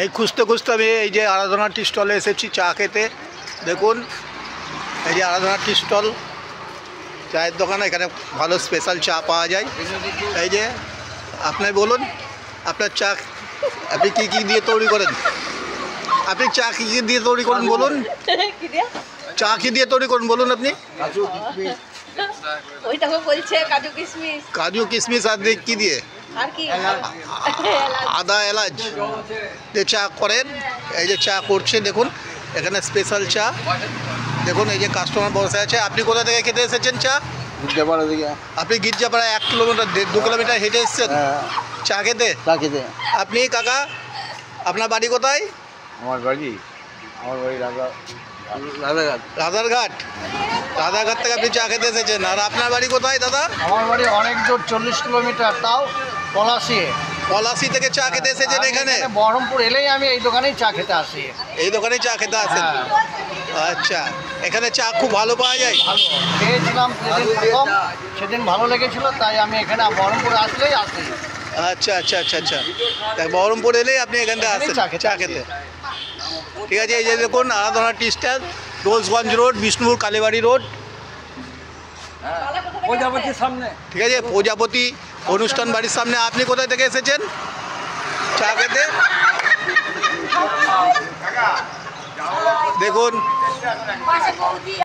এই খুঁজতে খুঁজতে আমি এই যে আরাধনা টি স্টলে এসেছি চা খেতে। দেখুন এই যে আরাধনা টি স্টল, চায়ের দোকান। এখানে ভালো স্পেশাল চা পাওয়া যায়। এই যে আপনি বলুন আপনার চা আপনি কী কী দিয়ে তৈরি করেন? আপনি চা কী কী দিয়ে তৈরি করেন বলুন? চা কী দিয়ে তৈরি করেন বলুন আপনি? কাজু কিশমিশ আর কী দিয়ে? আদা এলাচ দিয়ে চা করেন। এই যে চা করছে দেখুন, এখানে স্পেশাল চা। দেখুন এই যে কাস্টমার বসে আছে। আপনি কোথা থেকে খেতে এসেছেন চা? গির্জাপাড়া থেকে। আপনি গির্জাপাড়া 1 কিলোমিটার 2 কিলোমিটার হেঁটে এসেছেন চা খেতে? আপনি কাকা আপনার বাড়ি কোথায়? আমার বাড়ি রাজারঘাট। রাজারঘাট থেকে আপনি চা খেতে এসেছেন। আর আপনার বাড়ি কোথায় দাদা? আমার বাড়ি অনেক দূর, 40 কিলোমিটার, তাও পলাশি। পলাশি থেকে চা খেতে এসেছেন এখানে? বহরমপুর এলেই আমি এই দোকানেই চা খেতে আসি। এই দোকানেই চা খেতে আসেন? আচ্ছা, এখানে চা খুব ভালো পাওয়া যায়? খেয়েছিলাম যেদিন প্রথম, সেদিন ভালো লেগেছিল, তাই আমি এখানে বহরমপুর আসলেই আসি। আচ্ছা আচ্ছা আচ্ছা আচ্ছা, বহরমপুর এলেই আপনি এখানটা আসেন চা খেতে? ঠিক আছে। এই যে দেখুন আরাধনা টি স্টল, রোজগঞ্জ রোড, বিষ্ণুপুর কালীবাড়ি রোড। প্রজাপতির সামনে। ঠিক আছে, প্রজাপতি অনুষ্ঠান বাড়ির সামনে। আপনি কোথায় থেকে এসেছেন চা খেতে? দেখুন